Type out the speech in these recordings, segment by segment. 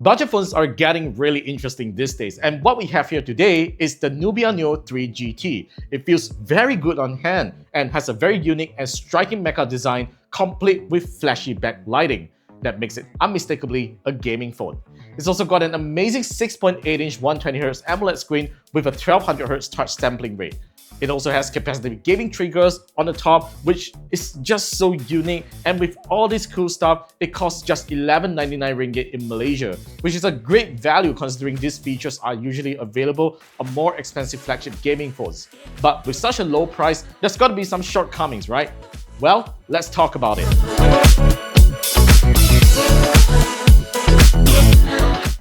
Budget phones are getting really interesting these days, and what we have here today is the Nubia Neo 3 GT. It feels very good on hand and has a very unique and striking mecha design complete with flashy backlighting that makes it unmistakably a gaming phone. It's also got an amazing 6.8-inch 120Hz AMOLED screen with a 1200Hz touch sampling rate. It also has capacitive gaming triggers on the top, which is just so unique, and with all this cool stuff, it costs just 11.99 ringgit in Malaysia, which is a great value considering these features are usually available on more expensive flagship gaming phones. But with such a low price, there's gotta be some shortcomings, right? Well, let's talk about it.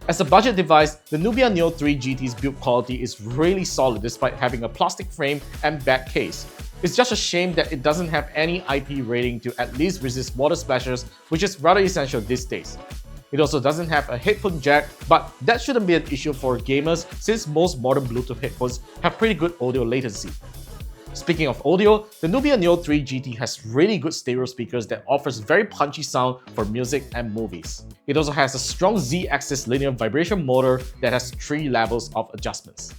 As a budget device, the Nubia Neo 3 GT's build quality is really solid despite having a plastic frame and back case. It's just a shame that it doesn't have any IP rating to at least resist water splashes, which is rather essential these days. It also doesn't have a headphone jack, but that shouldn't be an issue for gamers since most modern Bluetooth headphones have pretty good audio latency. Speaking of audio, the Nubia Neo 3 GT has really good stereo speakers that offers very punchy sound for music and movies. It also has a strong Z-axis linear vibration motor that has 3 levels of adjustments.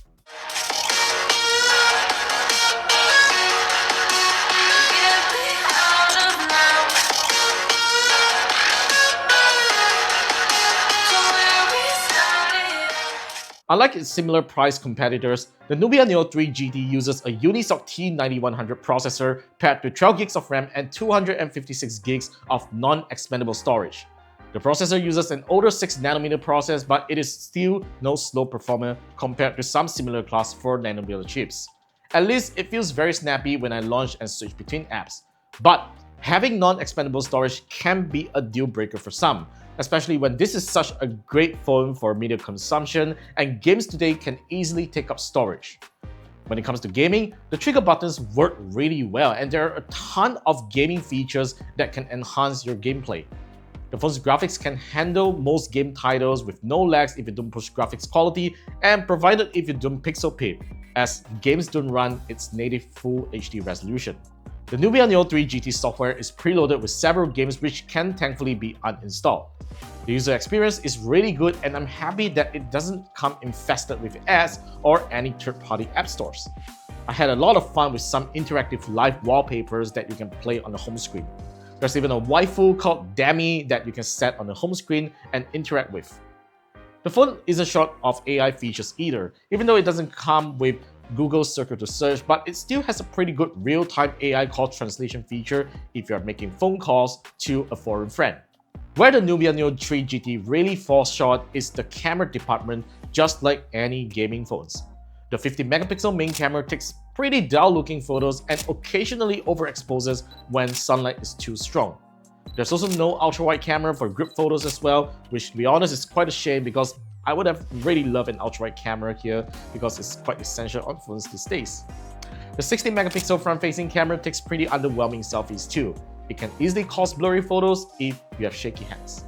Unlike its similar price competitors, the Nubia Neo 3 GT uses a Unisoc T9100 processor paired with 12 gigs of RAM and 256 gigs of non-expandable storage. The processor uses an older 6nm process, but it is still no slow performer compared to some similar class 4nm chips. At least it feels very snappy when I launch and switch between apps. But having non-expandable storage can be a deal breaker for some, especially when this is such a great phone for media consumption and games today can easily take up storage. When it comes to gaming, the trigger buttons work really well and there are a ton of gaming features that can enhance your gameplay. The phone's graphics can handle most game titles with no lags if you don't push graphics quality and provided if you don't pixel peep, as games don't run its native Full HD resolution. The Nubia Neo 3 GT software is preloaded with several games which can thankfully be uninstalled. The user experience is really good and I'm happy that it doesn't come infested with ads or any third-party app stores. I had a lot of fun with some interactive live wallpapers that you can play on the home screen. There's even a waifu called Demi that you can set on the home screen and interact with. The phone isn't short of AI features either, even though it doesn't come with Google's Circle to Search, but it still has a pretty good real-time AI call translation feature if you're making phone calls to a foreign friend. Where the Nubia Neo 3 GT really falls short is the camera department, just like any gaming phones. The 50-megapixel main camera takes pretty dull-looking photos and occasionally overexposes when sunlight is too strong. There's also no ultra-wide camera for group photos as well, which to be honest is quite a shame because I would have really loved an ultra-wide camera here because it's quite essential on phones these days. The 60-megapixel front-facing camera takes pretty underwhelming selfies too. It can easily cause blurry photos if you have shaky hands.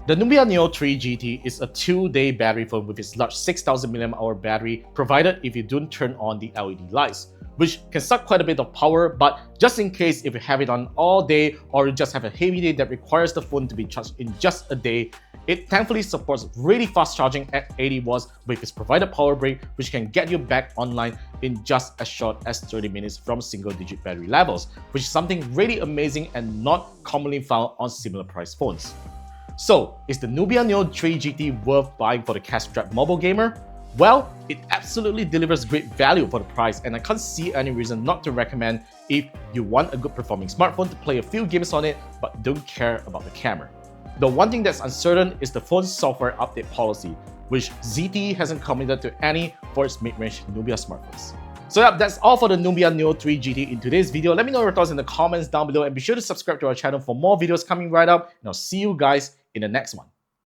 The Nubia Neo 3 GT is a 2-day battery phone with its large 6000 mAh battery provided if you don't turn on the LED lights, which can suck quite a bit of power, but just in case if you have it on all day or you just have a heavy day that requires the phone to be charged in just a day, it thankfully supports really fast charging at 80 watts with its provided power brick, which can get you back online in just as short as 30 minutes from single-digit battery levels, which is something really amazing and not commonly found on similar priced phones. So, is the Nubia Neo 3 GT worth buying for the cash-strapped mobile gamer? Well, it absolutely delivers great value for the price and I can't see any reason not to recommend if you want a good performing smartphone to play a few games on it but don't care about the camera. The one thing that's uncertain is the phone's software update policy, which ZTE hasn't committed to any for its mid-range Nubia smartphones. So yeah, that's all for the Nubia Neo 3 GT in today's video. Let me know your thoughts in the comments down below and be sure to subscribe to our channel for more videos coming right up and I'll see you guys in the next one.